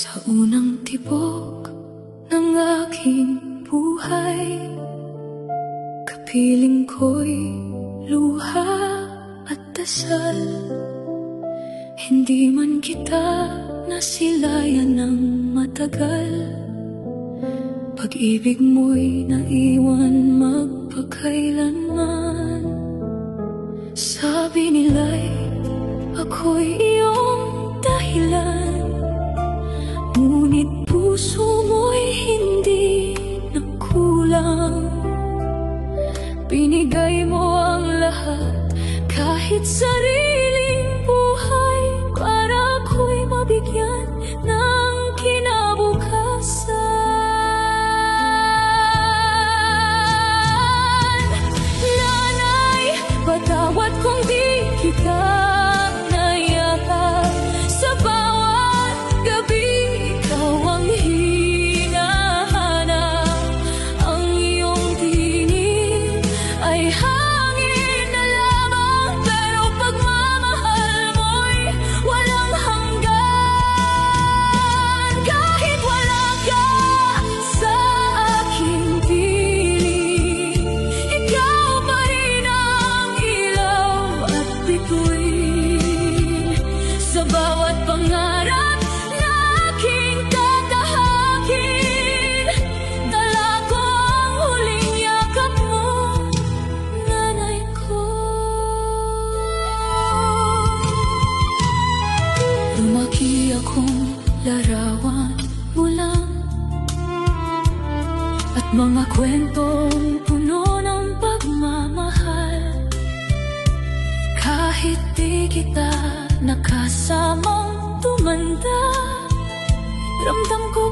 Sa unang tibok ng aking buhay, kapiling ko'y luha at dasal. Hindi man kita nasilayan ng matagal, pag-ibig mo'y naiwan magpakailanman. Sabi nila'y ako'y iyong dahilan, ngunit puso mo'y hindi nagkulang. Binigay mo ang lahat, kahit sariling buhay, para ako'y mabigyan ng kinabukasan. Nanay, patawad kung di kita nayakap. Sa bawat gabi, ikaw ang hinahanap. Ang iyong tinig ay hangin na lamang, pero pagmamahal mo'y walang hanggan. Kahit wala ka sa aking piling, ikaw pa rin ang ilaw at bituin. Sa bawat pangarap na aking tatahakin, dala ko ang huling yakap mo, nanay ko. Lumaki akong larawan mo lang, at mga kwentong puno ng pagmamahal. Kahit di kita nakasamang tumanda, ramdam ko